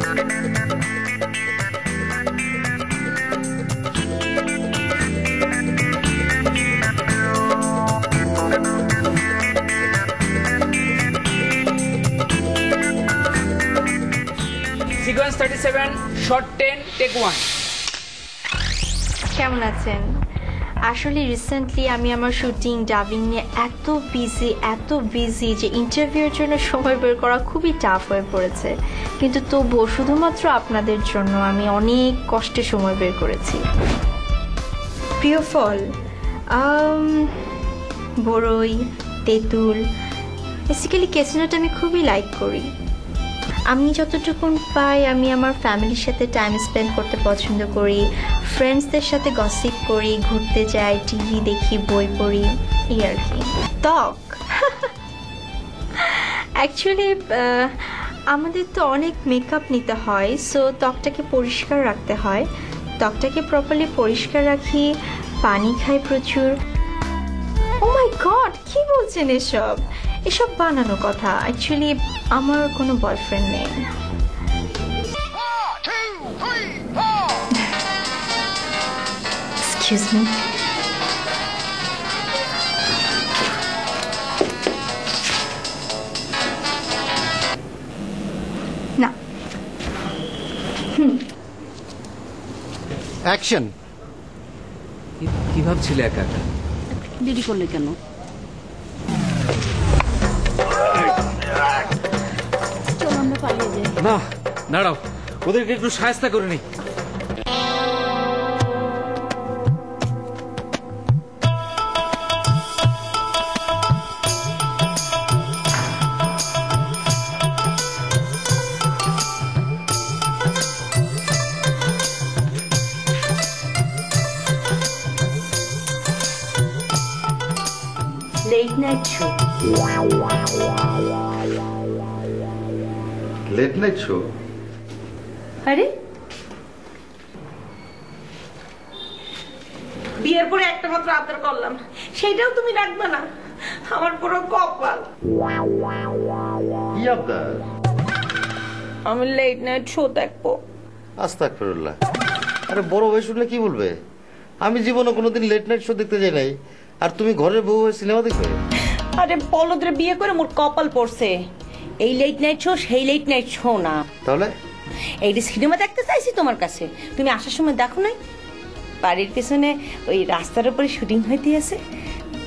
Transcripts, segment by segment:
Sequence 37, shot 10, take 1. কেমন আছেন? আসলে রিসেন্টলি আমি আমার শুটিং ডাবিং নিয়ে এত বিজি যে ইন্টারভিউর জন্য সময় বের করা খুবই টাফ হয়ে পড়েছে, কিন্তু তবুও শুধুমাত্র আপনাদের জন্য আমি অনেক কষ্টে সময় বের করেছি। প্রিয় ফল বড়ই, তেঁতুল, বেসিক্যালি ক্যাসিনোটা আমি খুবই লাইক করি। আমি যতটুকু পাই আমি আমার ফ্যামিলির সাথে টাইম স্পেন্ড করতে পছন্দ করি, ফ্রেন্ডসদের সাথে গসিপ করি, ঘুরতে যাই, টিভি দেখি, বই পড়ি, এই আর কি। ত্বক অ্যাকচুয়ালি আমাদের তো অনেক মেকআপ নিতে হয়, সো ত্বকটাকে পরিষ্কার রাখতে হয়। ত্বকটাকে প্রপারলি পরিষ্কার রাখি, পানি খাই প্রচুর। ও মাই গড, কি বলছেন এসব? এসব বানানো কথা। অ্যাকচুয়ালি আমার কোনো বয়ফ্রেন্ড নেই। Excuse me. না। অ্যাকশন। কি ভাবছিলে একা একা? দেরি করলে কেন? চলো আমরা পালিয়ে যাই। না, দাঁড়াও, ওদেরকে একটু সাহায্য করে নি। Late night show. Late night show? আরে বিয়ের পরে একটা মাত্র আদর করলাম, সেইটাও তুমি রাখবে না? আমার পুরো কপাল। কি আবদার? আমি লেট নাইট শো দেখবো। আস্তাগফিরুল্লাহ। আরে বড় ভাই শুনলে কি বলবে? আমি জীবনে কোনোদিন লেট নাইট শো দেখতে যাই নাই, আর তুমি ঘরের বউ হয়ে সিনেমা দেখবে? আরে বলদরে বিয়ে করে মোর কপাল পড়ছে। এই লেট নাইট শো সেই লেট নাইট শো না। তাহলে এইটা সিনেমা দেখতে চাইছি তোমার কাছে, তুমি আসার সময় দেখো নাই? বাড়ির পেছনে ওই রাস্তার উপরে শুটিং হইতে আছে,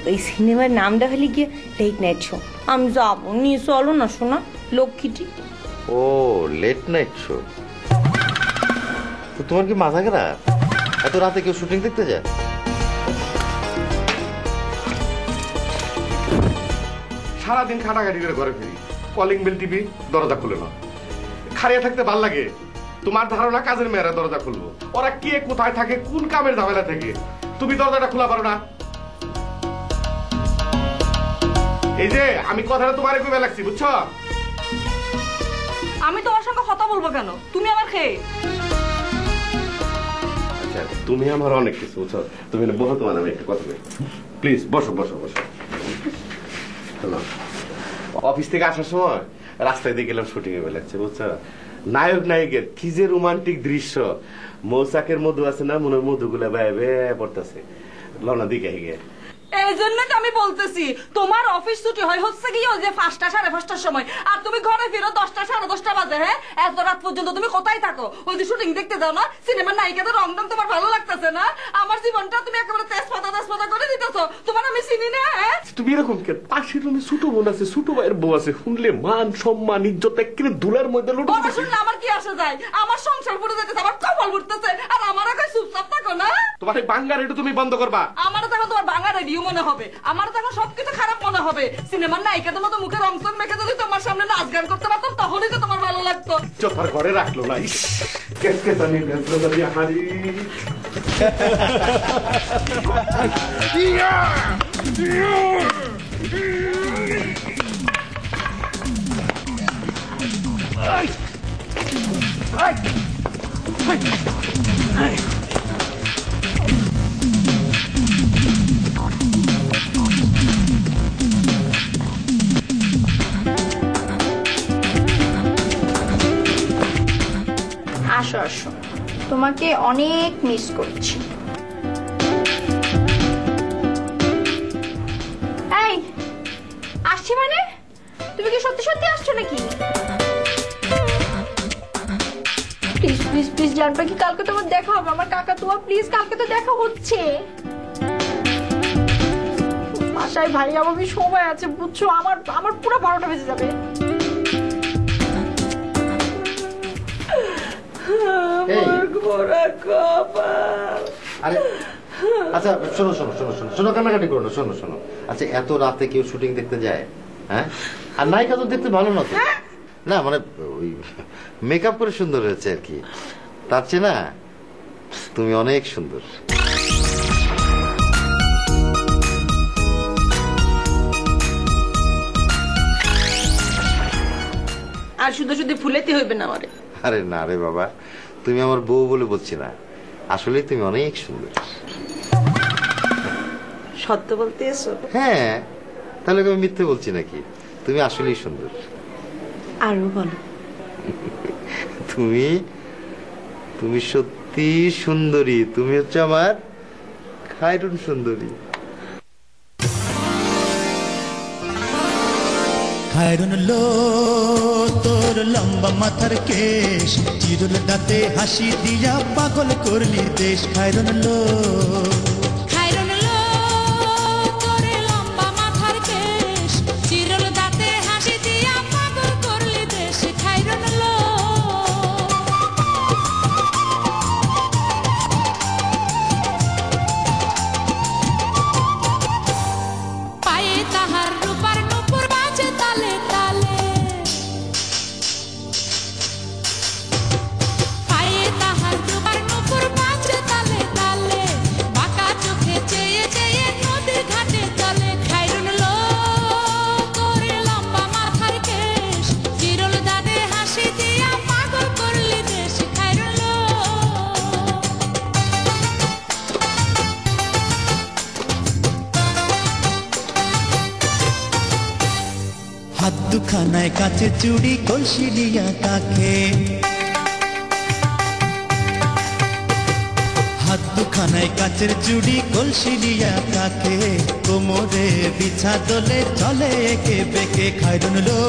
ওই সিনেমার নামটা হলে গিয়ে লেট নাইট শো। আমি যাবো, নিয়ে চলো না শোনা, লক্ষ্মীটি। ও লেট নাইট শো। তো তোমার কি মাথা খারাপ? এত রাতে কেউ শুটিং দেখতে যায়? সারাদিন খাটাখাটি করে ঘরে ফিরি, কলিং বেল টিভি, দরজা খুলে না। খাড়িয়ে থাকতে ভাল লাগে? তোমার ধারণা কাজের মেয়েরা দরজা খুলবো? ওরা কে কোথায় থাকে, কোন কামের ঝামেলা থেকে? তুমি দরজাটা খোলা পারো না? এই যে আমি কথাটা তোমার কইবে লাগছি, বুঝছো? আমি তোমার সঙ্গে কথা বলবো কেন? তুমি আমার খেয়ে। আচ্ছা তুমি আমার অনেক কিছু, বুঝছো? তুমি বসো, তোমার আমি একটা কথা বলি। প্লিজ বসো বসো বসো। হ্যালো। অফিস থেকে আসার সময় রাস্তায় দিয়ে গেলাম, শুটিং এ বেলাচ্ছে, বুঝছো? নায়ক নায়িকের কি যে রোমান্টিক দৃশ্য। মৌচাকের মধু আছে না, মনে মধুগুলা বেয়ে বেয়ে পড়তেছে। লওনা দিকে গিয়ে এই জন্য তো আমি বলতেছি তোমার অফিস ছুটি হয় হচ্ছে কি ওই যে 5টা 5:30টার সময়, আর তুমি ঘরে ফিরো 10টা 10:30 বাজে। হ্যাঁ, এত রাত পর্যন্ত তুমি কোথায় থাকো? ওই যে শুটিং দেখতে যাও না? সিনেমার নায়িকাদের রংডং তোমার ভালো লাগতেছে না? আমার জীবনটা তুমি একেবারে তেজপাতা করে দিতেছো। তোমার আমি চিনি না। হ্যাঁ, তুমি এরকম কেন? পাশের রুমে ছোট বোন আছে, ছোট ভাইয়ের বউ আছে, শুনলে মান সম্মান ইজ্জত একেবারে দুলার মধ্যে লুটে কথা শুনলে আমার কি আসে যায়? আমার সংসার পুড়ে যেতেছে, আমার কপাল পুড়তেছে, আর আমার আগে চুপচাপ থাকো না। তোমার এই বাঙ্গা রেডিও তুমি বন্ধ করবা। আমার তখন তোমার বাংলা রেডিও মনে হবে, আমার তখন সবকিছু খারাপ মনে হবে। সিনেমার নায়িকাদের মতো মুখে রংচং মেখে যদি তোমার সামনে নাচ গান করতে পারতাম, তখনই তো তোমার ভালো লাগতো। চোখার ঘরে রাখলো না। কেসকেসানি বেজলালি হারি। আসো আসো, তোমাকে অনেক মিস করছি। এই আসছি মানে? তুমি কি সত্যি সত্যি আসছো নাকি? প্লিজ প্লিজ প্লিজ জানবা কি কালকে তোমার দেখা হবে? আমার কাকা তোমার প্লিজ কালকে তো দেখা হচ্ছে। বাসায় ভাই আমার সময় আছে বুঝছো, আমার আমার পুরো 12টা বেজে যাবে। আরে আচ্ছা শোনো শোনো শোনো শোনো শোনো, কান্নাকাটি করো না, শোনো শোনো। আচ্ছা এত রাতে কেউ শুটিং দেখতে যায়? হ্যাঁ, আর নায়িকা তো দেখতে ভালো না তো। না মানে ওই মেকআপ করে সুন্দর হয়েছে আর কি, তার চেয়ে না তুমি অনেক সুন্দর। আর শুধু শুধু ফুলেতে হইবে না আমারে। আরে না রে বাবা, তুমি আমার বউ বলে বলছি না, আসলে তুমি অনেক সুন্দর। সত্য বলতে এসো? হ্যাঁ, তাহলে আমি মিথ্যে বলছি নাকি? তুমি আসলেই সুন্দর। আরো বলো। তুমি তুমি সত্যি সুন্দরী, তুমি হচ্ছে আমার খায়রুন সুন্দরী। খায়রুন লো তোর লম্বা মাথার কেশ, চিরুল দাঁতে হাসি দিয়া পাগল করলি দেশ। খায়রুন লো হাত দুখানায় কাছে চুড়ি কলসি দিয়া কাকে, হাত দুখানায় কাচের চুড়ি কলসি দিয়া কাকে, কোমরে বিছা দোলে চলে একে বেকে। খায়রুন লো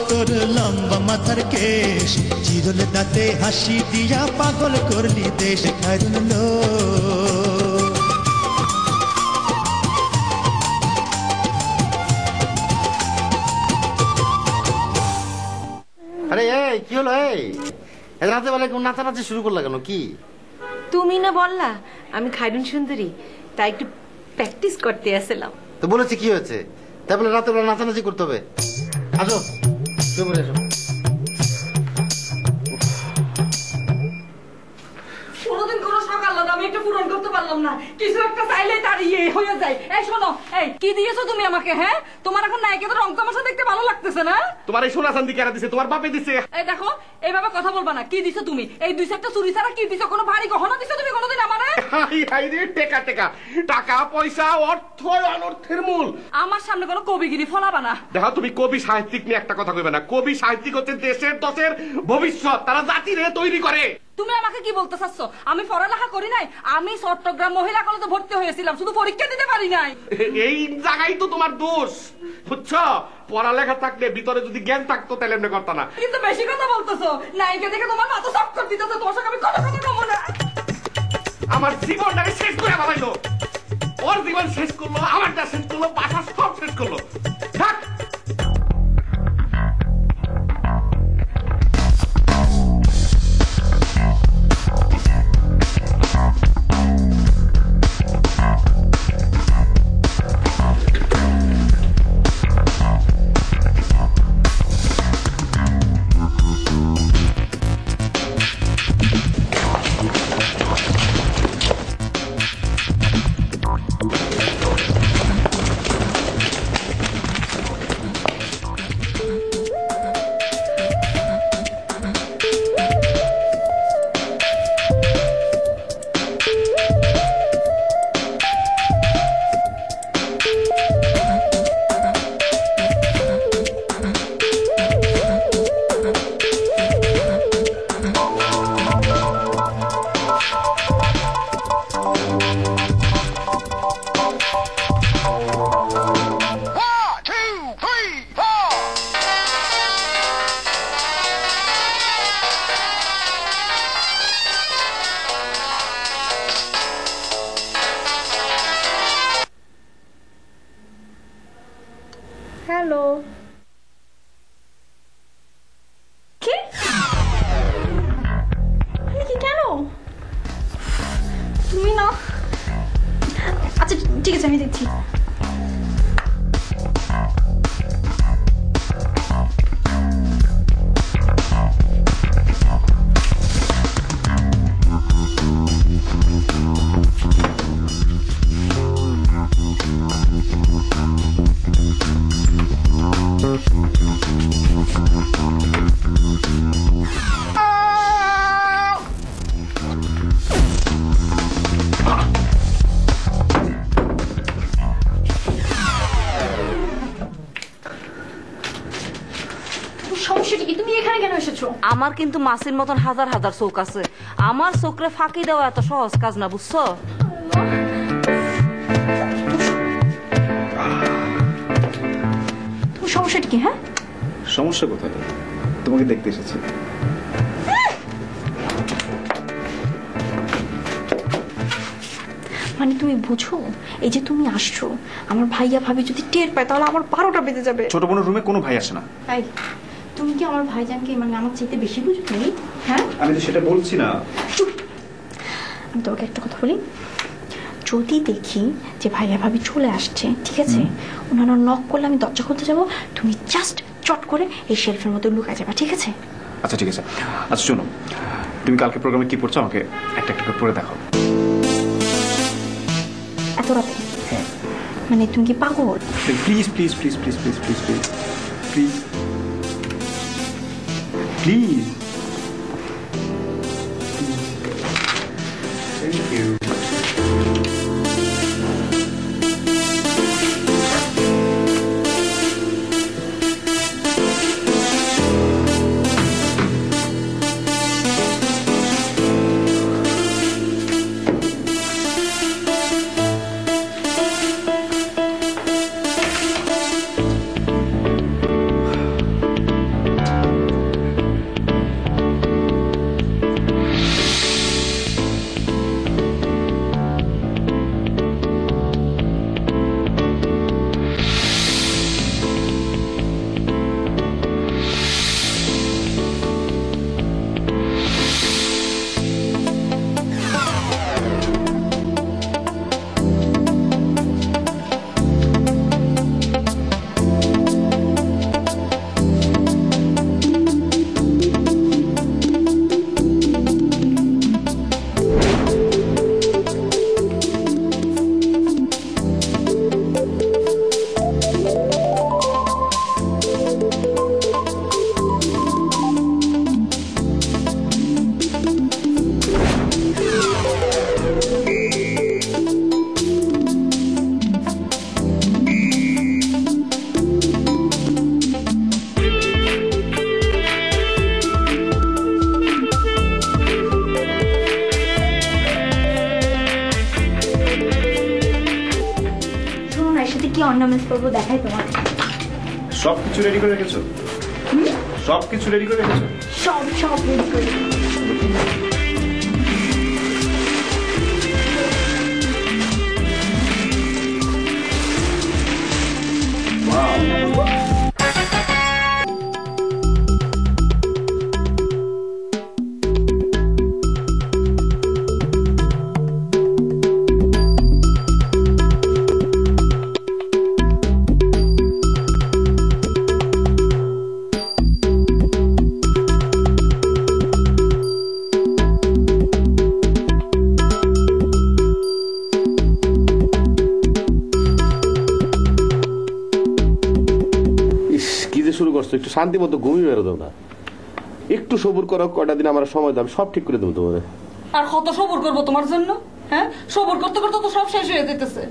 তোর লম্বা মাথার কেশ, চিরল দাঁতে হাসি দিয়া পাগল করলি দেশ। খায়রুন লো আরে এই কি হলো? এই রাতে বেলা কেউ নাচানাচি শুরু করলা কেন? কি তুমি না বললা আমি খায়রুন সুন্দরী, তাই একটু প্র্যাকটিস করতে আসলাম। তো বলেছি কি হয়েছে? তারপরে রাতে বেলা নাচানাচি করতে হবে? আসো শুয়ে এসো। কোনোদিন কোনো সকাল আমি একটা পূরণ করতে পারলাম না, কিছু একটা চাইলে তার ইয়ে হয়ে যায়। এই শোনো, এই কি দিয়েছো তুমি আমাকে? হ্যাঁ, তোমার এখন নায়িকাদের রং তামাশা দেখতে ভালো লাগতেছে না? তোমার এই সোনা চান্দি কেনা দিছে? তোমার বাপে দিছে। এই দেখো, এইভাবে কথা বলবা না। কি দিছো তুমি? এই 2-4টা চুরি ছাড়া কি দিছো? কোনো ভারী গহনা দিছো তুমি কোনোদিন আমারে? হাই হাই রে, টেকা টেকা, টাকা পয়সা অর্থ অনর্থের মূল। আমার সামনে কোনো কবিগিরি ফলাবা না। দেখো, তুমি কবি সাহিত্যিক নিয়ে একটা কথা কইবে না। কবি সাহিত্যিক হচ্ছে দেশের দশের ভবিষ্যৎ, তারা জাতিরে তৈরি করে। তুমি আমাকে কি বলতে চাচ্ছ? আমি পড়ালেখা করি নাই? আমি চট্টগ্রাম মহিলা কলেজে ভর্তি হয়েছিলাম, শুধু পরীক্ষা দিতে পারি নাই। এই জায়গায় তো তোমার দোষ, বুঝছো? পড়ালেখা থাকলে ভিতরে যদি জ্ঞান থাকতো তাহলে এমনি করতো না। কিন্তু বেশি কথা বলতেছো। নায়িকা দেখে তোমার মাথা চক্কর দিতেছে। তোমার সঙ্গে আমি কথা কমো না। আমার জীবনটাকে শেষ করে ভাবাইলো। ওর জীবন শেষ করলো, আমারটা শেষ করলো, বাসা সব শেষ করলো। থাক। ঠিক আছে আমি দেখছি। সমস্যাটা কি? তুমি এখানে কেন এসেছো? আমার কিন্তু মাসির মতন হাজার হাজার চোখ আছে, আমার চোখরে ফাঁকি দেওয়া এত সহজ কাজ না, বুঝছো? তোমার সমস্যাটা কি? হ্যাঁ, সমস্যা কোথায়? তোমাকে দেখতে এসেছি। মানে তুমি বুঝো, এই যে তুমি আসছো, আমার ভাইয়া ভাবি যদি টের পায় তাহলে আমার 12টা বেজে যাবে। ছোট বোনের রুমে কোনো ভাই আসে না। তাই তুমি কি আমার ভাইজানকে মানে আমার চাইতে বেশি বুঝো তুমি? হ্যাঁ, আমি তো সেটা বলছি না। আমি তোমাকে একটা কথা বলি, যদি দেখি যে ভাইয়া ভাবি চলে আসছে, ঠিক আছে, ওনারা নক করলে আমি দরজা খুলতে যাবো, তুমি জাস্ট চট করে এই শেলফের মধ্যে লুকায় যাবে, ঠিক আছে? আচ্ছা ঠিক আছে। আচ্ছা শোনো, তুমি কালকে প্রোগ্রামে কি পড়ছো আমাকে একটা একটা করে পড়ে দেখাও। এত রাতে? মানে তুমি কি পাগল? Please please please please please please please please please. Thank you. Ornaments করবো, দেখাই তোমার। সবকিছু রেডি করে রেখেছো? সবকিছু রেডি করে রেখেছো? সব সব রেডি করে। শুরু করছো, একটু শান্তি মতো ঘুমিয়ে বেরো দাও না, একটু সবুর করো, কয়টা দিন আমার সময় দাও, সব ঠিক করে দেবো তোমার। আর কত সবর করবো তোমার জন্য? হ্যাঁ, সবর করতে করতে তো সব শেষ হয়ে যেতেছে।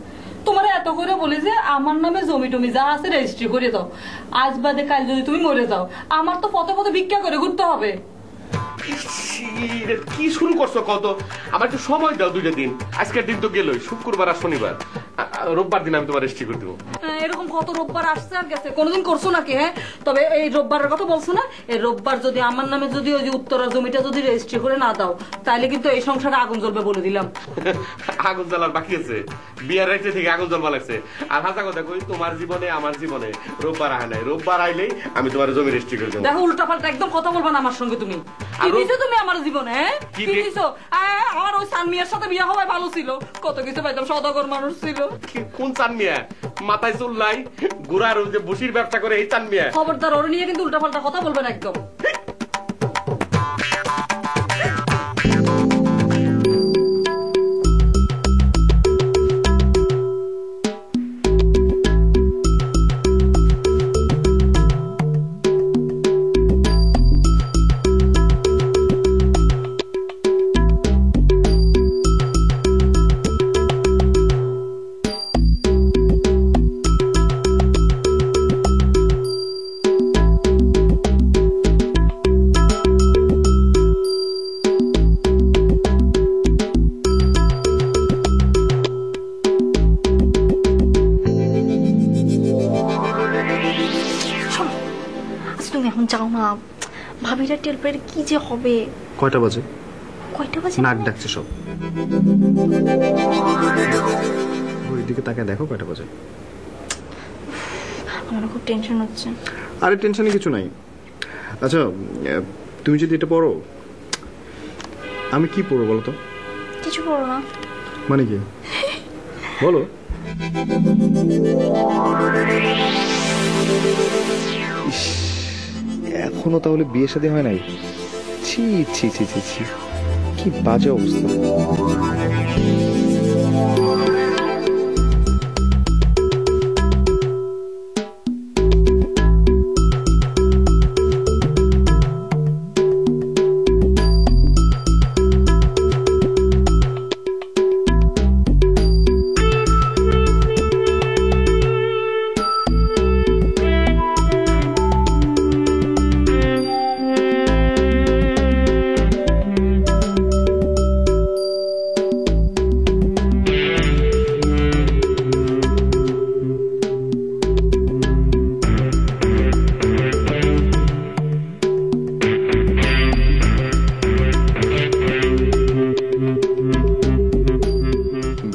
তোমার এত করে বলি যে আমার নামে জমি টমি যা আছে রেজিস্ট্রি করে দাও, আজ বাদে কাল যদি তুমি মরে যাও আমার তো পথে পথে ভিক্ষা করে ঘুরতে হবে। কি শুরু করছো কত? আমার একটু সময় দাও, 2টা দিন। আজকের দিন তো গেলই, শুক্রবার আর শনিবার, রোববার দিন আমি তোমার রেজিস্ট্রি করে দেবো। এরকম কত রোববার আসছে আর গেছে, কোনোদিন করছো নাকি? হ্যাঁ, তবে এই রোববারের কথা বলছো না, এই রোববার যদি আমার নামে যদি ওই যে উত্তরার জমিটা যদি রেজিস্ট্রি করে না দাও তাহলে কিন্তু এই সংসারে আগুন জ্বলবে বলে দিলাম। আগুন জ্বালার বাকি আছে, বিয়ার রাইতে থেকে আগুন জ্বলবা লাগছে। আর হাসা কথা কই, তোমার জীবনে আমার জীবনে রোববার আয় নাই, রোববার আইলেই আমি তোমার জমি রেজিস্ট্রি করে দেবো। দেখো উল্টা পাল্টা একদম কথা বলবা না আমার সঙ্গে। তুমি কি দিছো তুমি আমার জীবনে? হ্যাঁ, কি দিছো? আমার ওই সানমিয়ার সাথে বিয়ে হওয়ায় ভালো ছিল, কত কিছু পাইতাম, সদাগর মানুষ ছিল। কি কোন চান মিয়া? মাথায় চুল নাই, গুড়ার ওই যে বসির ব্যবসা করে এই চান মিয়া। খবরদার ওর নিয়ে কিন্তু উল্টাপাল্টা কথা বলবেন একদম। তুমি এখন যাও না, ভাবিরা টের পেলে কি যে হবে। কয়টা বাজে? কয়টা বাজে? নাক ডাকছে সব। ওইদিকে তাকে দেখো কয়টা বাজে। আমার খুব টেনশন হচ্ছে। আরে টেনশনে কিছু নাই। আচ্ছা তুমি যদি এটা পড়ো, আমি কি পড়বো বলো তো? কিছু পড়ো না। মানে কি বলো? এখনো তাহলে বিয়ে শাদী হয় নাই? ছি ছি ছি ছি ছি, কি বাজে অবস্থা।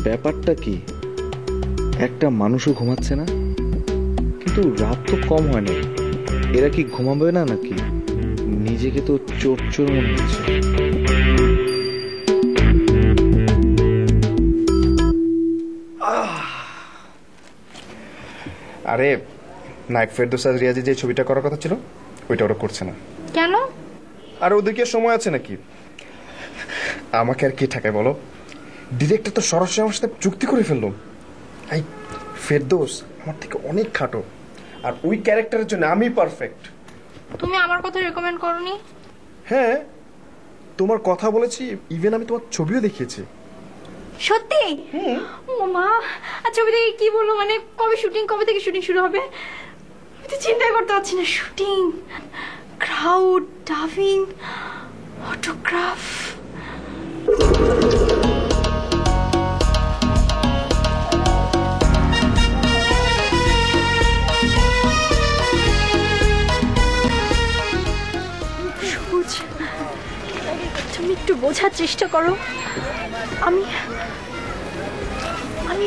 ব্যাপারটা কি, একটা মানুষও ঘুমাচ্ছে না, কিন্তু রাত তো কম হয় না। এরা কি ঘুমাবে না নাকি? নিজেকে তো চোর চোর মনে হচ্ছে। আরে নায়ক ফেরদৌস আর রিয়াজি যে ছবিটা করার কথা ছিল ওইটা ওরা করছে না। কেন? আর ওদেরকে সময় আছে নাকি? আমাকে আর কি ঠাকায় বলো? ডিরেক্টর তো সরাসরি আমার সাথে চুক্তি করে ফেললো। এই ফেরদৌস আমার থেকে অনেক খাটো, আর ওই ক্যারেক্টারের জন্য আমি পারফেক্ট। তুমি আমার কথা রেকমেন্ড করনি? হ্যাঁ, তোমার কথা বলেছি, ইভেন আমি তোমার ছবিও দেখিয়েছি। সত্যি? ও মা, আর ছবি থেকে কি বললো? মানে কবে শুটিং, কবে থেকে শুটিং শুরু হবে? আমি তো চিন্তাই করতে পারছি না। Shooting, crowd, dubbing, autograph. তুমি একটু বোঝার চেষ্টা করো। আমি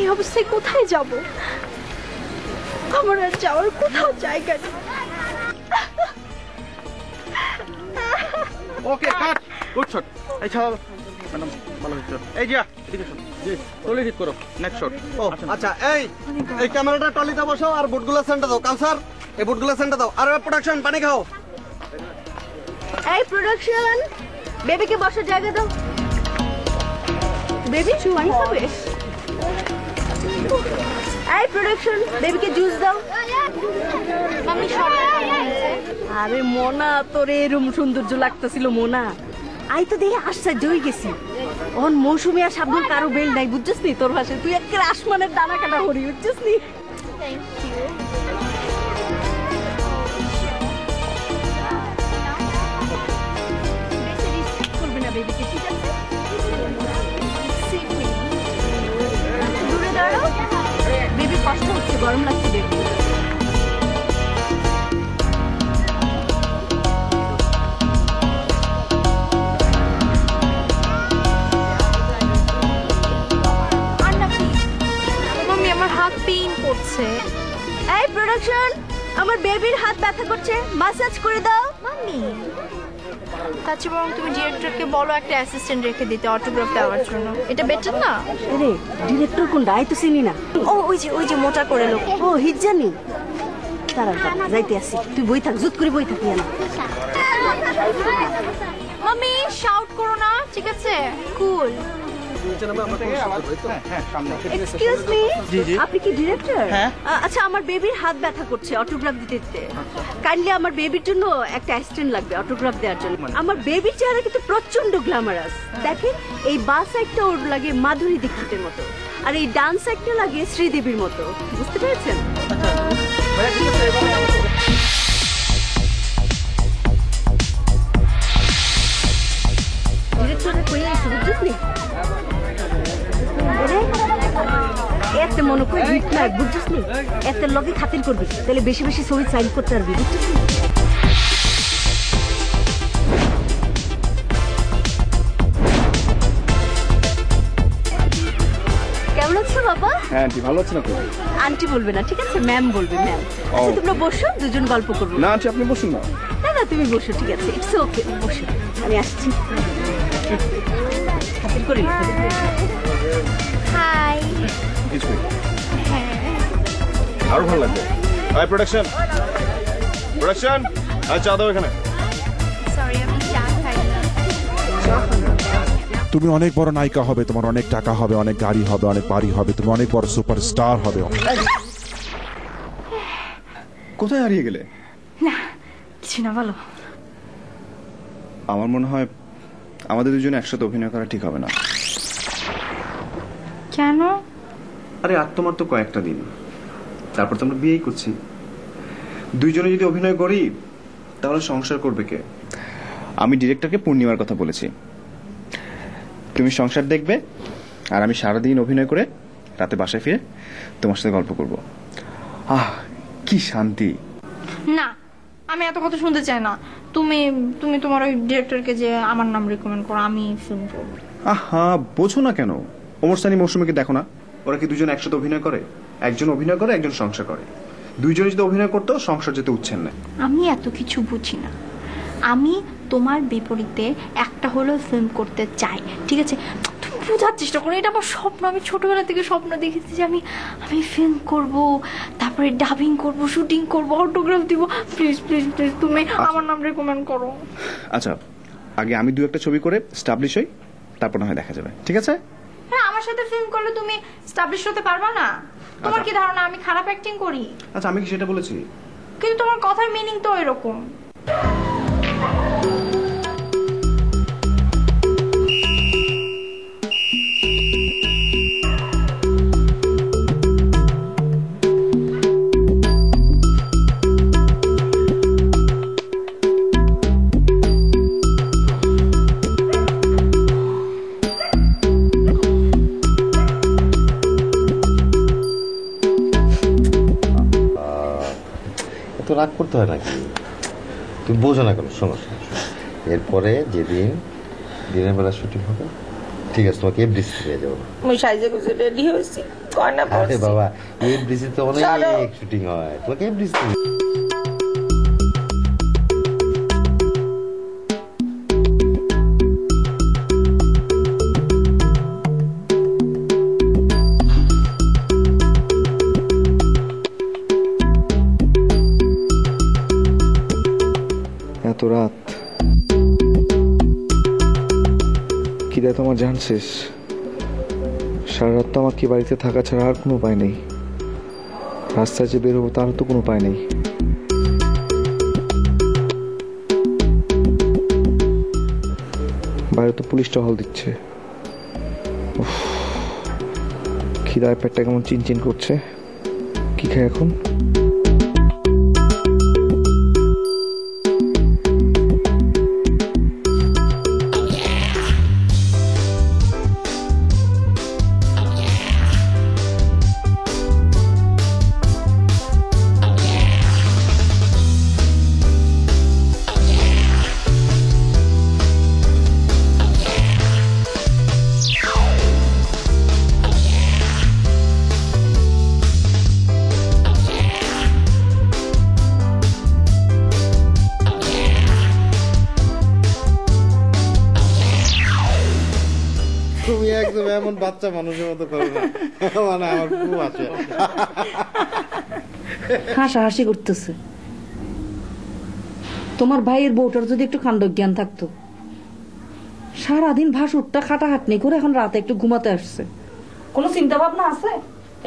এই অবস্থায় কোথায় যাব? আমার আর যাওয়ার কোথাও জায়গা নেই। ওকে কাট, গুড শট। এই ছাড়ো ম্যাডাম, ভালো হচ্ছে। এই জিয়া এদিকে শট, জি টলি ঠিক করো, নেক্সট শট। ও আচ্ছা, এই ক্যামেরাটা টলিতে বসাও আর বুটগুলো সেন্টার দাও। কাউসার এই বুটগুলো সেন্টার দাও। আর প্রোডাকশন পানি খাও। এই প্রোডাকশন, বেবিকে বসার জায়গা দাও। বেবি পানি খাবে? এই প্রোডাকশন, বেবিকে জুস দাও। মাম্মি সরে। আরে মোনা, তোর এরম সৌন্দর্য লাগতেছিল মোনা। আই তো দেখে আশ্চর্য হয়ে গেছি। অন মৌসুমি আর সাবধান কারো বেল নাই, বুঝছিস নি? তোর ভাষায় তুই একের আসমানের দানা কাটা হরি, বুঝছিস নি? Thank you. করবি না বেবিকে, ঠিক আছে? দূরে দাঁড়াও। বেবি কষ্ট হচ্ছে, গরম লাগছে বেবি। মাম্মি আমার হাত পেইন করছে। এই প্রোডাকশন, আমার বেবির হাত ব্যথা করছে, মাসাজ করে দাও। মাম্মি তার চেয়ে বরং তুমি ডিরেক্টরকে বলো একটা অ্যাসিস্ট্যান্ট রেখে দিতে অটোগ্রাফ দেওয়ার জন্য। এটা বেটার না? রে ডিরেক্টর কোনটা? আই তো চিনি না। ও ওই যে মোটা করে লোক। ও হিজ্জানি। তারা যাইতে আসি, তুই বই থাক, জুত করে বই থাকি না। মামি শাউট করো না, ঠিক আছে? কুল। এক্সকিউজ মি, আপনি কি ডিরেক্টর? আচ্ছা, আমার বেবির হাত ব্যথা করছে অটোগ্রাফ দিতে দিতে। কাইন্ডলি আমার বেবির জন্য একটা অ্যাসিস্ট্যান্ট লাগবে অটোগ্রাফ দেওয়ার জন্য। আমার বেবির চেহারা কিন্তু প্রচন্ড গ্ল্যামারাস। দেখেন, এই বাঁ সাইডটা ওর লাগে মাধুরী দীক্ষিতের মতো, আর এই ডান সাইডটা লাগে শ্রীদেবীর মতো। বুঝতে পেরেছেন? ডিরেক্টরে কই আছে বুঝলি? এতে মনে করি হিট নাই, বুঝছিস নি? এতে লগে খাতির করবি, তাহলে বেশি বেশি ছবি সাইন করতে পারবি, বুঝছিস নি? কেমন আছো বাবা? হ্যাঁ আন্টি, ভালো আছেন আপনি? আন্টি বলবে না, ঠিক আছে? ম্যাম বলবে, ম্যাম। আচ্ছা তোমরা বসো, দুজন গল্প করবো। না আন্টি, আপনি বসুন না। না না, তুমি বসো, ঠিক আছে, ইটস ওকে, বসো, আমি আসছি। খাতির করি। হাই। আরো ভালো লাগবে। হাই প্রোডাকশন, প্রোডাকশন, আর চা দাও এখানে। সরি, আমি চা খাই না। তুমি অনেক বড় নায়িকা হবে, তোমার অনেক টাকা হবে, অনেক গাড়ি হবে, অনেক বাড়ি হবে, তুমি অনেক বড় সুপারস্টার হবে। কোথায় হারিয়ে গেলে? না কিছু না, বলো। আমার মনে হয় আমাদের দুজনে একসাথে অভিনয় করা ঠিক হবে না। কেন? আরে আর তোমার তো কয়েকটা দিন, তারপর তো আমরা বিয়েই করছি। দুইজনে যদি অভিনয় করি তাহলে সংসার করবে কে? আমি ডিরেক্টরকে পূর্ণিমার কথা বলেছি, তুমি সংসার দেখবে আর আমি সারাদিন অভিনয় করে রাতে বাসায় ফিরে তোমার সাথে গল্প করব। আহ কি শান্তি। না, আমি এত কথা শুনতে চাই না। তুমি তুমি তোমার ওই ডিরেক্টরকে যে আমার নাম রিকমেন্ড করো, আমি ফিল্ম করবো। আহা, বোঝো না কেন? ওমর সানি মৌসুমীকে দেখো না, ওরা কি দুজন একসাথে অভিনয় করে? একজন অভিনয় করে, একজন সংসার করে। দুইজনে যদি অভিনয় করতো সংসার যেতে উচ্ছেন না। আমি এত কিছু বুঝি না। আমি তোমার বিপরীতে একটা হলেও ফিল্ম করতে চাই, ঠিক আছে? তুমি বোঝার চেষ্টা করো, এটা আমার স্বপ্ন। আমি ছোটবেলা থেকে স্বপ্ন দেখেছি যে আমি ফিল্ম করব, তারপরে ডাবিং করব, শুটিং করব, অটোগ্রাফ দিব। প্লিজ প্লিজ প্লিজ তুমি আমার নাম রেকমেন্ড করো। আচ্ছা, আগে আমি দু একটা ছবি করে স্টাবলিশ হই, তারপর না হয় দেখা যাবে, ঠিক আছে? হ্যাঁ, আমার সাথে ফিল্ম করলে তুমি স্টাবলিশ হতে পারবা না। তোমার কি ধারণা আমি খারাপ অ্যাক্টিং করি? আচ্ছা, আমি কি সেটা বলেছি? কিন্তু তোমার কথার মিনিং তো এরকম। রাগ করতে হয় নাকি? তুমি বোঝো না কেন? শোনো, এরপরে যেদিন দিনের বেলা শুটিং হবে, ঠিক আছে, তোমাকে এফডিসি পেয়ে যাবো। আমি সাইজে গুজে রেডি হয়েছি, কয়না পড়ছি। আরে বাবা, এফডিসি তো অনেক শুটিং হয়, তোমাকে এফডিসি। এত রাত কি দেয় তোমার জান শেষ। সারা রাত তো আমার কি বাড়িতে থাকা ছাড়া আর কোনো উপায় নেই। রাস্তায় যে বের হবো তার তো কোনো উপায় নেই। বাইরে তো পুলিশ টহল দিচ্ছে। খিদায় পেটটা কেমন চিনচিন করছে। কি খাই এখন? তুমি একদম এমন বাচ্চা মানুষের মতো করো না, মানে আমার খুব আছে। হাসাহাসি করতেছে। তোমার ভাইয়ের বউটার যদি একটু কাণ্ডজ্ঞান থাকতো, সারাদিন ভাসুরটা খাটাখাটনি করে এখন রাতে একটু ঘুমাতে আসছে। কোনো চিন্তা ভাবনা আছে?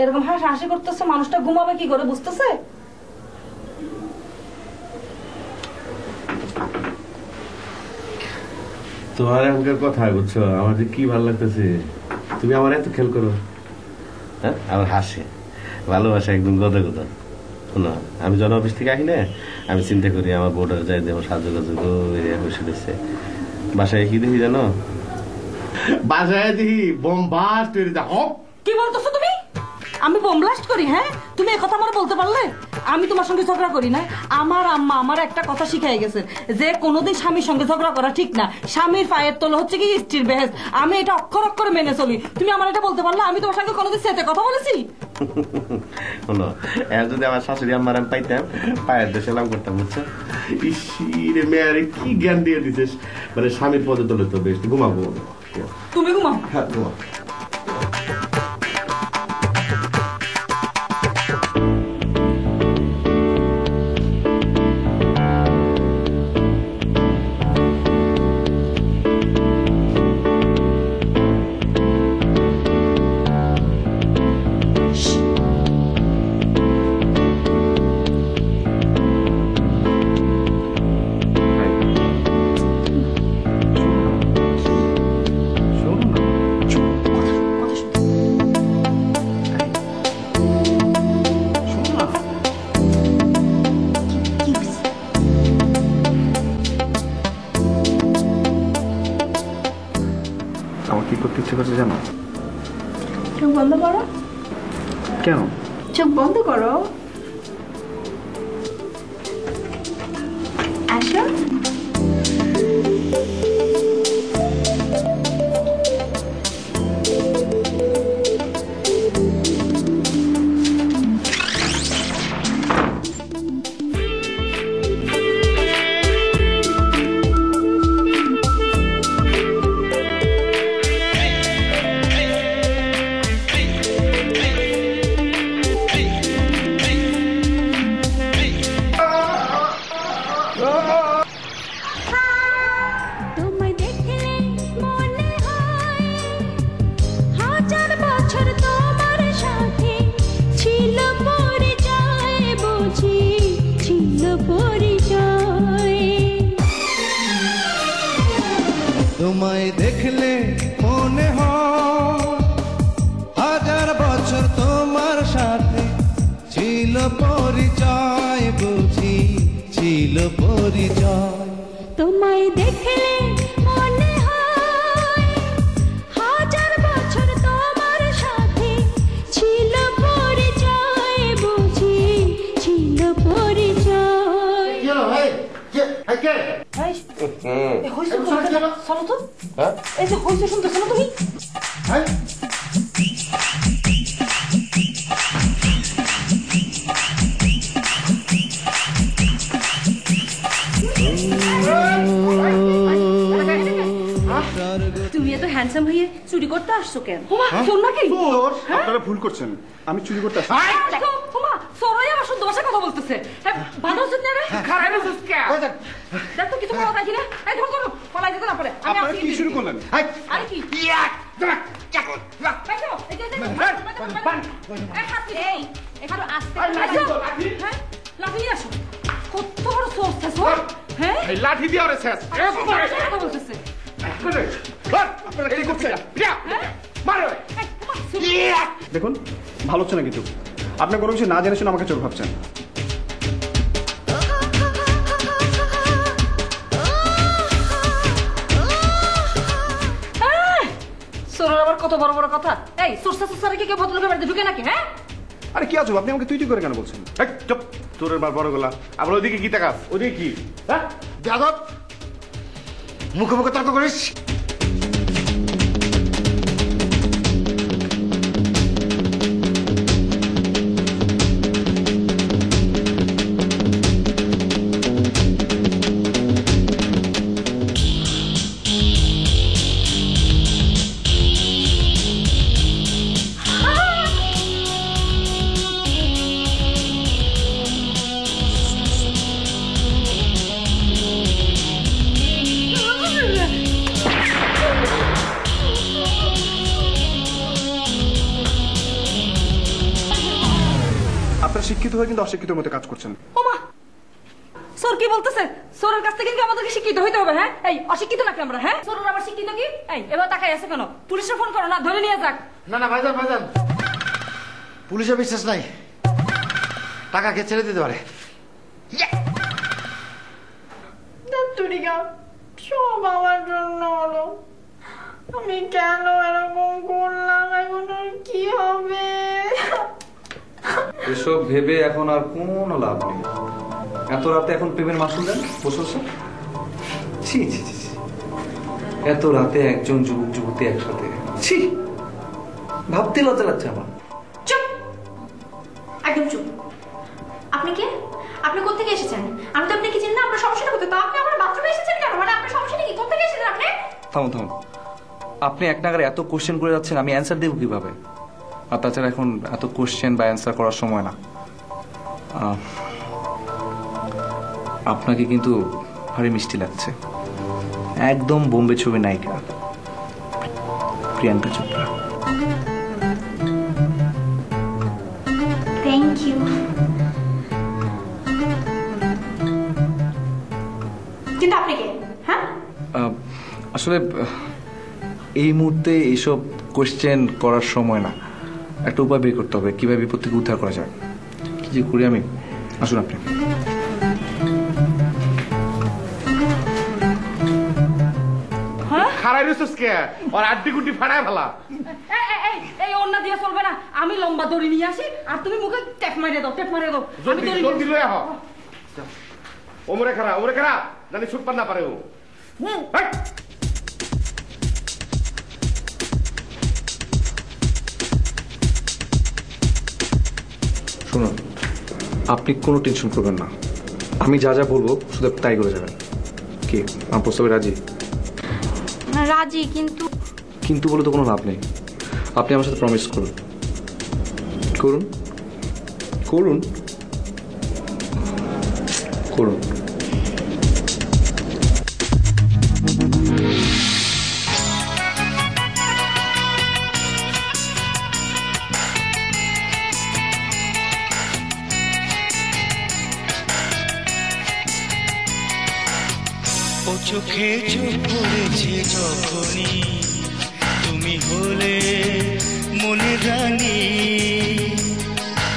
এরকম হাসাহাসি করতেছে, মানুষটা ঘুমাবে কি করে বুঝতেছে? তোমার এখনকার কথা বুঝছো, আমার যে কি ভালো লাগতেছে। তুমি আমার এত খেয়াল করো, হ্যাঁ? আমার হাসে, ভালোবাসা একদম গদা গদা। শোনো, আমি যখন অফিস থেকে আসি না, আমি চিন্তা করি আমার বোর্ডার যাই দেবো সাজুগাজু বসে দিচ্ছে। বাসায় কি দেখি জানো? বাসায় দেখি বোমবাস্ট হয়ে যায়। কি বলতেছো তুমি? আমি বোম ব্লাস্ট করি? হ্যাঁ, তুমি এই কথা আমার বলতে পারলে? আমি তোমার সঙ্গে ঝগড়া করি না। আমার আম্মা আমার একটা কথা শিখাই গেছে যে কোনোদিন স্বামীর সঙ্গে ঝগড়া করা ঠিক না। স্বামীর পায়ের তলে হচ্ছে কি স্ত্রীর বেহেস। আমি এটা অক্ষর অক্ষরে মেনে চলি। তুমি আমার এটা বলতে পারলে? আমি তোমার সঙ্গে কোনোদিন সেতে কথা বলেছি? শোনো, যদি আমার শাশুড়ি আম্মার আমি পাইতাম, পায়ের দেশে লাভ করতাম, বুঝছো? ইসিরে মেয়ারে কি জ্ঞান দিয়ে দিছিস, মানে স্বামীর পদে তলে তো বেশ। ঘুমাবো? তুমি ঘুমাও। হ্যাঁ, ঘুমাও। আমার কি করতে ইচ্ছে করছে জানো? চোখ বন্ধ করো। কেন? চোখ বন্ধ করো। আসো। তোমায় দেখলে মনে হয় হাজার বছর তোমার সাথে ছিল পরিচয়, বুঝি ছিল পরিচয়। তোমায় দেখলে মনে হয় হাজার বছর তোমার সাথে ছিল পরিচয়, বুঝি ছিল পরিচয়। চলো তো, এই যে হইছে শুনতেছো না তুমি? তুমি এত হ্যান্ডসাম হয়ে চুরি করতে আসছো কেন? শোন নাকি? আপনারা ভুল করছেন, আমি চুরি করতে আসছি। সরাই আমার শুদ্ধ ভাষায় কথা বলতেছে। ভালো হচ্ছে না রে? খারাপ হচ্ছে কে? দেখ তো কিছু কথা দেখি না। এই ধর ধর, পলাই যেতে না পারে। আমি আপনারা কি শুরু করলেন? আরে কি? একটু আস্তে লাঠি নিয়ে আসো। কত বড় সোর্স আছে? হ্যাঁ, লাঠি দিয়ে আরে শেষ। কথা বলতেছে। আপনারা কি করছেন? দেখুন, ভালো হচ্ছে না কিছু। আপনি কোনো কিছু না জেনে শুনে আমাকে চোখ ভাবছেন। সোরের আবার কত বড় বড় কথা। এই সোরসা সোরসারে কি কেউ ভদ্রলোকের বাড়িতে ঢুকে নাকি? হ্যাঁ, আরে কি আছো আপনি? আমাকে তুই করে কেন বলছেন? চুপ, তোর বার বড় গলা। আবার ওইদিকে কি তাকাস? ওইদিকে কি? হ্যাঁ, যাদব, মুখে মুখে তর্ক করিস। শিক্ষিত হয়ে কিন্তু অশিক্ষিতের মতো কাজ করছেন। ওমা সোর কি বলতেছে? সোরের কাছ থেকে কিন্তু আমাদেরকে শিক্ষিত হইতে হবে। হ্যাঁ এই অশিক্ষিত নাকি আমরা? হ্যাঁ সোরের আবার শিক্ষিত কি? এই এবার তাকাই আছে কেন? পুলিশে ফোন করো না, ধরে নিয়ে যাক। না না ভাইজান ভাইজান, পুলিশের বিশ্বাস নাই, টাকা কে ছেড়ে দিতে পারে। সব আমার জন্য হলো, আমি কেন এরকম করলাম, এখন আর কি হবে? এসব ভেবে এখন আর কোনো লাভ নেই। এত রাতে এখন প্রেমের মাসুল দেন বসে বসে? ছি ছি ছি ছি। এত রাতে একজন যুবক যুবতী একসাথে, ছি, ভাবতে লজ্জা লাগছে আমার। চুপ, একদম চুপ। আপনি কে? আপনি কোথেকে এসেছেন? আমি তো আপনাকে চিনি না। আপনার সমস্যাটা কোথায়? তো আপনি আমার বাথরুমে এসেছেন কেন? মানে আপনার সমস্যাটা কি? কোথেকে এসেছেন আপনি? থামুন থামুন, আপনি এক নাগারে এত কোশ্চেন করে যাচ্ছেন, আমি অ্যান্সার দেবো কিভাবে? আর তাছাড়া এখন এত কোশ্চেন বা অ্যান্সার করার সময় না। আপনাকে কিন্তু ভারী মিষ্টি লাগছে, একদম বোম্বে ছবি নায়িকা প্রিয়াঙ্কা চোপড়া। Thank you. কিন্তু আপনি কে? হ্যাঁ, আসলে এই মুহূর্তে এইসব কোশ্চেন করার সময় না, একটা উপায় বের করতে হবে কিভাবে বিপদ থেকে উদ্ধার করা যায়। কি যে করি আমি, আসুন আপনি। খারাই রইছস কে? আর আড্ডি গুড্ডি ফাড়ায় ফেলা। এই ওন্না দিয়ে চলবে না, আমি লম্বা দড়ি নিয়ে আসি আর তুমি মুখে টেপ মারিয়ে দাও, টেপ মারিয়ে দাও। আমি দড়ি জলদি লয়ে আহ। ওমরে খারা জানি ছুটপার না পারে ও। শুনুন, আপনি কোনো টেনশন করবেন না, আমি যা যা বলবো শুধু তাই করে যাবেন। কি আমার প্রস্তাবে রাজি? রাজি, কিন্তু কিন্তু বলে তো কোনো লাভ নেই। আপনি আমার সাথে প্রমিস করুন, করুন করুন করুন। ও চোখে চোখ পড়েছে যখনই তুমি হলে মনে রানী,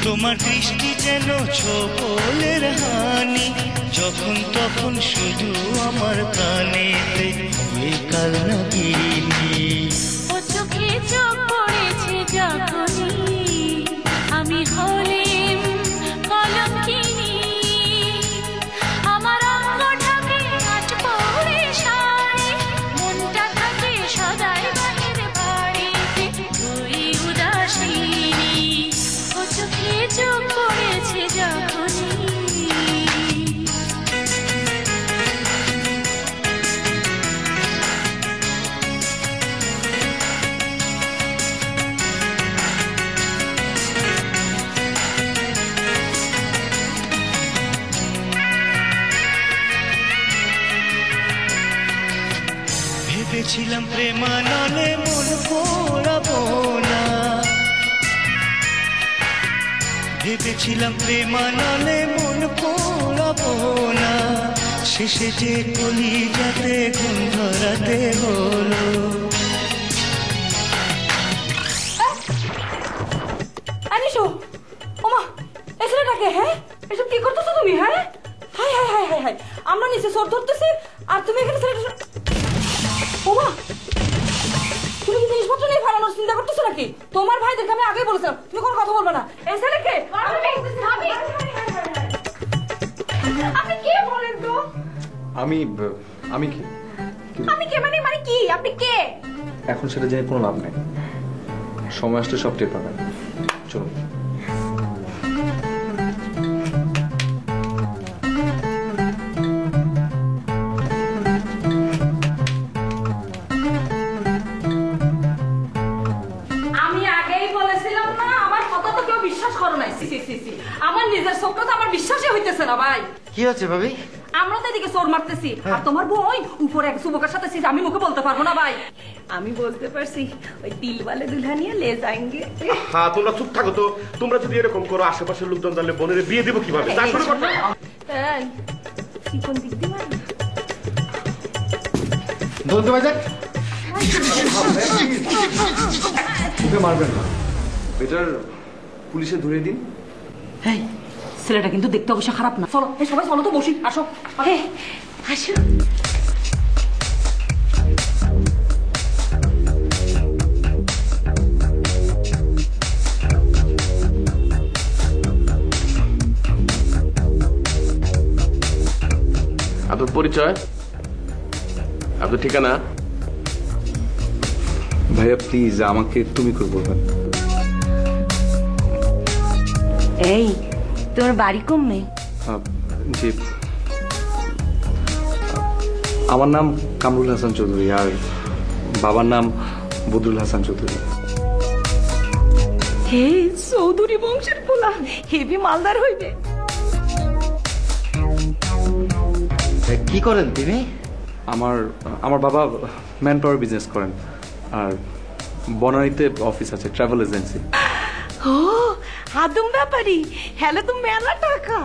তোমার দৃষ্টি যেন ছোপলের হানি, যখন তখন শুধু আমার প্রাণেতে হয়ে কাল নাগিনী। ও চোখে চোখ পড়েছে যখনই আমি হলেম কলঙ্কিনী, আমার অঙ্গ ঢাকে আট পরে শাড়ি, মনটা থাকে সদাই বাহির বাড়িতে ওই উদাসিনী। ও চোখে চোখ পড়েছে যখনই। ভেবেছিলাম প্রেমানলে মন পোড়াবো না, ভেবেছিলাম প্রেমানলে মন পোড়াবো না, শেষে যে কলি যাতে গুণ ধরাতে হলো। আনিশো, ওমা এই ছেলেটাকে? হ্যাঁ এসব কি করতেছো তুমি? হ্যাঁ high high high high high, আমরা নিচে চোর ধরতেছি আর তুমি এখানে ছেলেটা। ওমা তুমি কি জিনিসপত্র নিয়ে ফালানোর চিন্তা করতেছো নাকি? তোমার ভাইদেরকে আমি আগেই বলেছিলাম তুমি কোনো কথা বলবে না। এই ছেলেকে আপনি কে বলেন তো? আমি আমি কি আমি কে মানে? মানে কি আপনি কে? এখন সেটা জেনে কোনো লাভ নেই, সময় আসলে সব টের পাবেন। চলুন। আমি আগেই বলেছিলাম না, আমার কথা তো কেউ বিশ্বাস করো নাই। সি সি সি, আমার নিজের চোখটা তো আমার বিশ্বাসই হইতেছে না ভাই। কি হচ্ছে ভাবি? আমরা তো এদিকে চোর মারতেছি আর তোমার বই উপরে এক যুবকের সাথে ছিল, আমি মুখে বলতে পারবো না ভাই। আমি বলতে পারছি ওই দিলওয়ালে দুলহানিয়া লে যাएंगे। হ্যাঁ তোমরা চুপ থাকো তো, তোমরা যদি এরকম করো আশেপাশের লোকজন জানলে বোনের বিয়ে দেবো কিভাবে? তা শুরু করতে চিকন দিক দিবা বলতে ভাই যাক ওকে মারবেন না, বেটার পুলিশে ধরে দিন। এই ছেলেটা কিন্তু দেখতে অবশ্য খারাপ না। চলো এই সবাই চলো তো বসি, আসো আসো। আপনার পরিচয়, আপনার ঠিকানা? ভাইয়া প্লিজ আমাকে তুমি করে বলবেন। এই তোমার বাড়ি কমে? জি, আমার নাম কামরুল হাসান চৌধুরী আর বাবার নাম বদরুল হাসান চৌধুরী। হে চৌধুরী বংশের পোলা, হেভি মালদার হইবে। কি করেন তিনি? আমার বাবা ম্যান পাওয়ার বিজনেস করেন আর বনানীতে অফিস আছে, ট্রাভেল এজেন্সি। ও আদম ব্যাপারী, হ্যালো তো মেলা টাকা।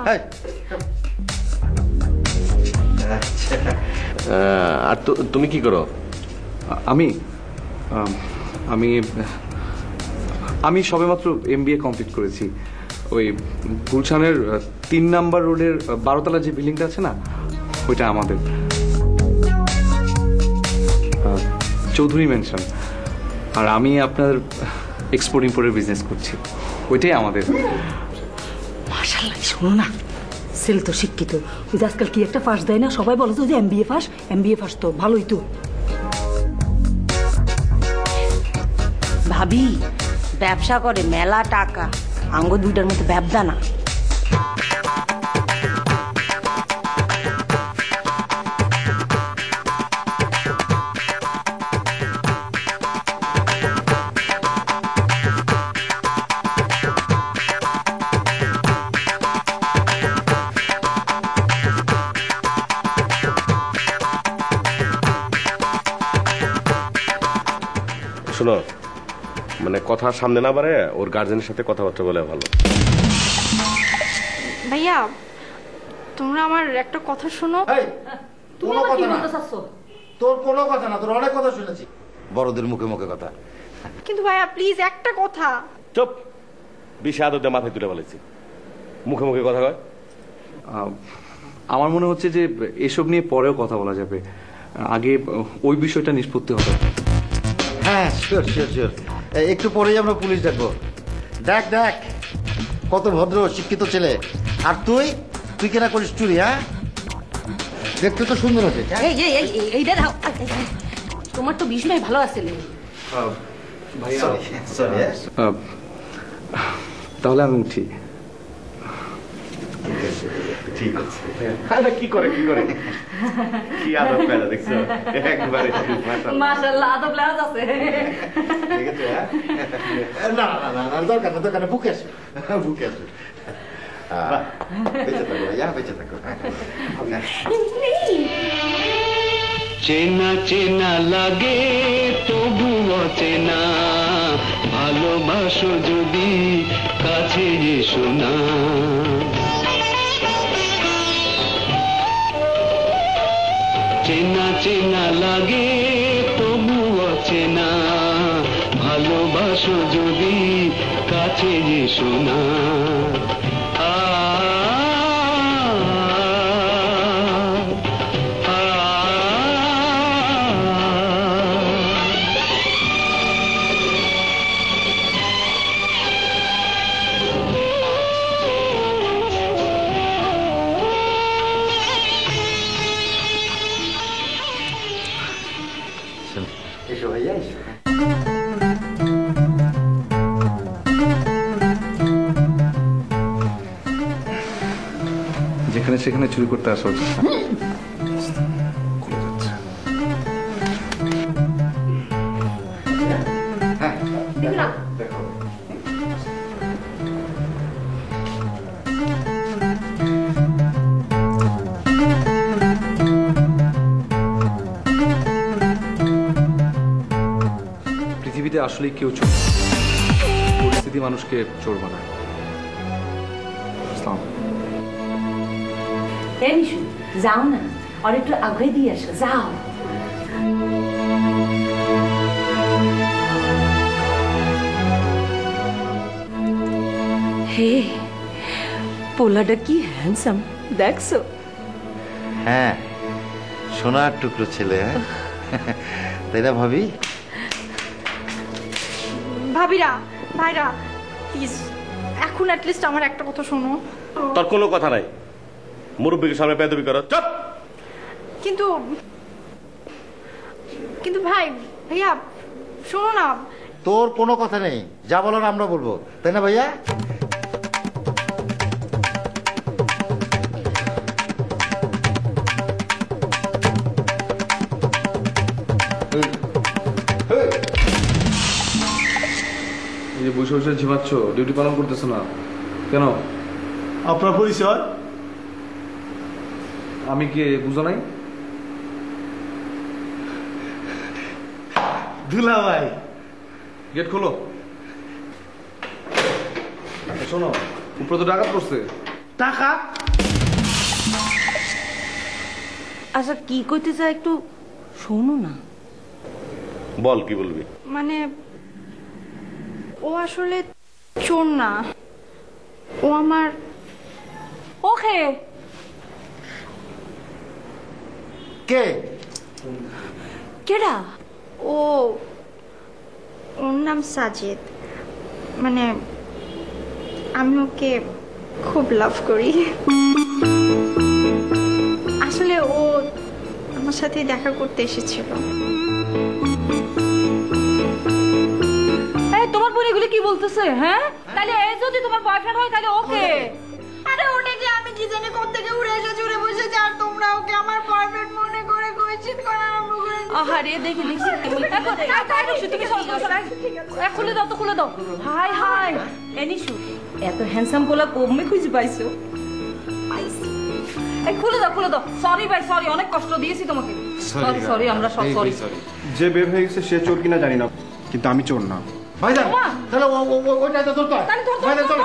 আর তুমি কি করো? আমি সবেমাত্র MBA কমপ্লিট করেছি। ওই গুলশানের 3 নাম্বার রোডের 12তলা যে বিল্ডিংটা আছে না, ওইটা আমাদের, চৌধুরী মেনশন। আর আমি আপনার এক্সপোর্ট ইম্পোর্টের বিজনেস করছি, ওইটাই আমাদের। মাশাআল্লাহ, শোনো না, ছেলে তো শিক্ষিত। ওই যে আজকাল কি একটা ফাঁস দেয় না, সবাই বলে তো যে MBA ফাঁস তো ভালোই তো। ভাবি ব্যবসা করে মেলা টাকা, আঙ্গ দুইটার মতো ব্যবসা না। শোনো, মানে কথা সামনে না বাড়ে ওর গার্জেনের সাথে কথাবার্তা বলে ভালো। ভাইয়া তোমরা আমার একটা কথা শোনো। তুমি আবার কি বলতে চাচ্ছ? তোর কোনো কথা না, তোর অনেক কথা শুনেছি, বড়দের মুখে মুখে কথা। কিন্তু ভাইয়া প্লিজ একটা কথা। চুপ, বিশে আদতে মাথায় তুলে বলেছি, মুখে মুখে কথা কয়। আমার মনে হচ্ছে যে এসব নিয়ে পরেও কথা বলা যাবে, আগে ওই বিষয়টা নিষ্পত্তি হবে। হ্যাঁ শিওর শিওর শিওর, একটু পরেই আমরা পুলিশ ডাকবো। দেখ দেখ কত ভদ্র শিক্ষিত ছেলে, আর তুই কেনা করিস চুরি? হ্যাঁ দেখতে তো সুন্দর আছে। এইটা দাও, তোমার তো ভীষণই ভালো আছে। তাহলে আমি উঠি। ঠিক আছে। কি করে কি আদব কায়দা দেখছো একবারে। মাশাআল্লাহ, আদব লাজ আছে। ঠিক আছে। না না না না, দরকার না, দরকার না, বুকে আসো বুকে আসো। বেঁচে থাকো ভাইয়া, বেঁচে থাকো। চেনা চেনা লাগে তবু অচেনা, ভালোবাসো যদি কাছে এসো না। চেনা চেনা লাগে তবু অচেনা, ভালোবাসো যদি কাছে এসো না। এসো ভাইয়া এসো। যেখানে সেখানে চুরি করতে আসো। পৃথিবীতে আসলে কেউ চোর না। পরিস্থিতি মানুষকে চোর বানায়। আসসালাম। এই নিশু, যাও না, আর একটু আগে দিয়ে আসো, যাও। হে, পোলাটা কি হ্যান্ডসাম দেখছো? হ্যাঁ, সোনার টুকরো ছেলে। তাই না ভাবি? ভাবিরা, ভাইরা, প্লিজ এখন অ্যাটলিস্ট আমার একটা কথা শোনো। তোর কোনো কথা নাই, মুরব্বীকে সামনে বেয়াদবি করো, চুপ। কিন্তু কিন্তু ভাইয়া শোনো না। তোর কোনো কথা নেই, যা বলার আমরা বলবো, তাই না ভাইয়া? এই যে বসে বসে ঝিমাচ্ছ, ডিউটি পালন করতেছ না কেন? আপনার পরিচয়? আমি কে বুঝো নাই? দুলা ভাই। গেট খোলো। শোনো, উপরে তো ডাকাত করছে। টাকা? আচ্ছা কি কইতে চাই একটু শোনো না। বল, কি বলবি? মানে ও আসলে চোর না, ও আমার। ওকে, কে? কেডা? ওর নাম সাজিদ। মানে আমি ওকে খুব লাভ করি। আসলে ও আমার সাথে দেখা করতে এসেছিল। এই তোমার বোন এগুলি কি বলতেছে? হ্যাঁ, তাহলে এই যদি তোমার বয়ফ্রেন্ড হয় তাহলে ওকে। আরে ওটা কি আমি কি জানি কোথা থেকে উড়ে এসে জুড়ে বসেছে, আর তোমরা ওকে আমার বয়ফ্রেন্ড মনে করে কোয়েশ্চেন করা আরম্ভ করে দিয়েছো। আহারে দেখি দেখি তুমি খুলে দাও তো, খুলে দাও। হাই হাই এনিশু, এত হ্যান্ডসাম পোলা কমে খুঁজে পাইছো? এই খুলে দাও, খুলে দাও। সরি ভাই, সরি, অনেক কষ্ট দিয়েছি তোমাকে। সরি সরি, আমরা সব সরি। যে বের হয়ে গেছে সে চোর কিনা জানি না, কিন্তু আমি চোর না। ভাইজান, তাহলে ওইটা তো ধরতে হয়। ভাইজান, চলো।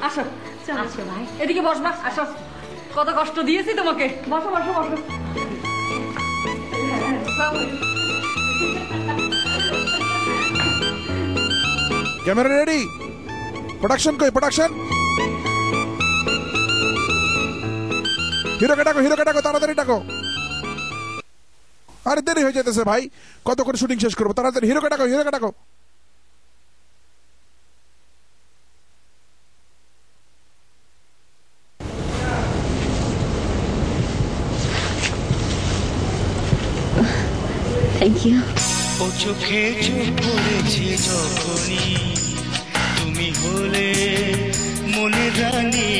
আসো আসো ভাই, এদিকে বসবা, আসো। কত কষ্ট দিয়েছি তোমাকে। বসো বসো বসো। Camera ready? প্রোডাকশন কই? প্রোডাকশন হিরোকে ডাকো, হিরোকে ডাকো, তাড়াতাড়ি ডাকো। আরে দেরি হয়ে যেতেছে ভাই, কত করে শুটিং শেষ করবো, তাড়াতাড়ি হিরোকে ডাকো, হিরোকে ডাকো। Thank you. ও চোখে চোখ পড়েছে যখনই তুমি হলে মনে রানী,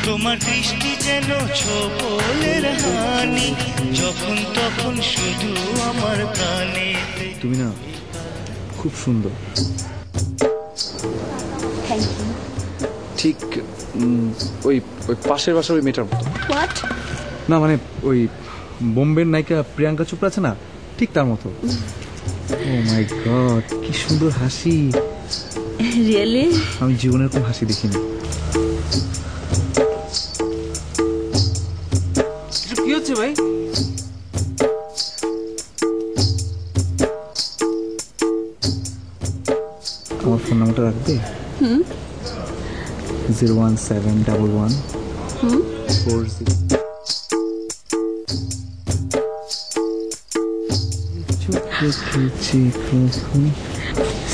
তোমার দৃষ্টি যেন ছোপলের হানি, যখন তখন শুধু আমার প্রাণে। তুমি না খুব সুন্দর। Thank you. ঠিক ওই ওই পাশের বাসার ওই মেয়েটার মতো। হোয়াট? না মানে ওই বোম্বের নায়িকা প্রিয়াঙ্কা চোপড়া আছে না, ঠিক তার মতো। ও মাই গড, কি সুন্দর হাসি। রিয়েলি? আমি জীবনের কোন হাসি দেখিনি। কি হচ্ছে ভাই? আমার ফোন নাম্বারটা রাখবে? 0171140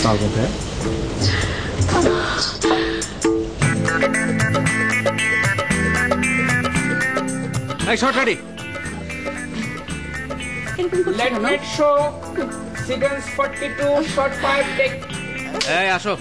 Salve, né? Hey, shot ready. Let it show. Sequence 42, shot 5, take. Hey, আসো।